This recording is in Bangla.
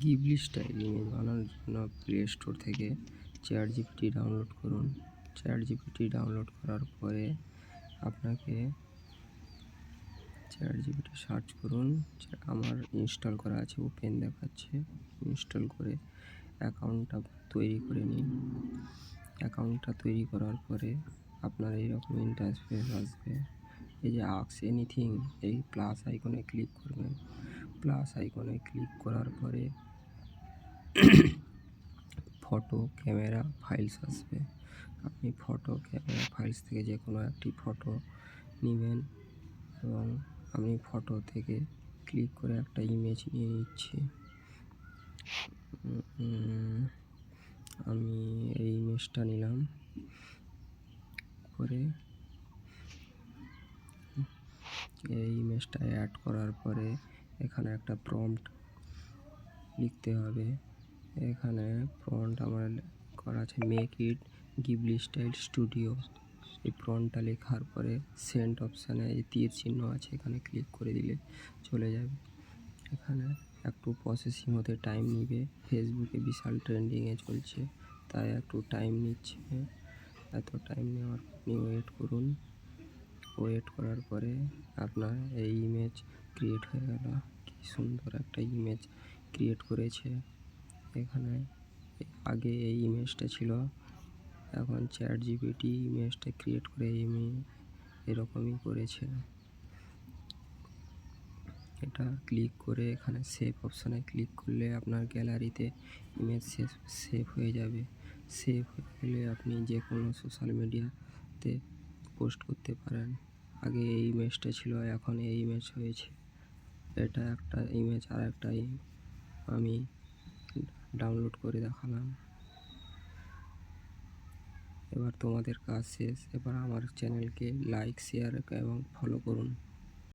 গিবলি স্টাইল ইমেজ বানানোর জন্য প্লে স্টোর থেকে চ্যাট জিপিটি ডাউনলোড করুন। চ্যাট জিপিটি ডাউনলোড করার পরে আপনাকে চ্যাট জিপিটি সার্চ করুন। আমার ইনস্টল করা আছে, ওপেন দেখাচ্ছে। ইনস্টল করে অ্যাকাউন্টটা তৈরি করে নিন। অ্যাকাউন্টটা তৈরি করার পরে আপনার এইরকম ইন্টারফেস আসবে। এই যে আস্ক এনিথিং, এই প্লাস আইকনে ক্লিক করবেন। প্লাস আইকনে ক্লিক করার পরে ফটো, ক্যামেরা, ফাইলস আসবে। আপনি ফটো, ক্যামেরা, ফাইলস থেকে যে কোনো একটি ফটো নেবেন এবং আমি ফটো থেকে ক্লিক করে একটা ইমেজ নিয়ে নিচ্ছি। আমি এই ইমেজটা নিলাম। করে এই ইমেজটা অ্যাড করার পরে এখানে একটা প্রম্পট লিখতে হবে। এখানে প্রম্পট আমার করা আছে, make it Ghibli style studio. এই প্রম্পটটা লেখার পরে সেন্ড অপশানে এই তীর চিহ্ন আছে, এখানে ক্লিক করে দিলে চলে যাবে। এখানে একটু প্রসেসিং হতে টাইম নিবে। ফেসবুকে বিশাল ট্রেন্ডিংয়ে চলছে, তাই একটু টাইম নিচ্ছে। এত টাইম নেওয়ার আপনি ওয়েট করুন। ওয়েট করার পরে আপনার এই ইমেজ ক্রিয়েট হয়ে গেল। কি সুন্দর একটা ইমেজ ক্রিয়েট করেছে। এখানে আগে এই ইমেজটা ছিল, এখন চ্যাট জিপিটি ইমেজটা ক্রিয়েট করে এরকমই করেছে। এটা ক্লিক করে এখানে সেভ অপশানে ক্লিক করলে আপনার গ্যালারিতে ইমেজ সেভ হয়ে যাবে। সেভ হয়ে গেলে আপনি যে কোনো সোশ্যাল মিডিয়াতে পোস্ট করতে পারেন। আগে এই ইমেজটা ছিল, এখন এই ইমেজ হয়েছে। এটা একটা ইমেজ, আর একটা আমি ডাউনলোড করে দেখালাম। এবার তোমাদের কাজ শেষ। এবার আমার চ্যানেলকে লাইক, শেয়ার এবং ফলো করুন।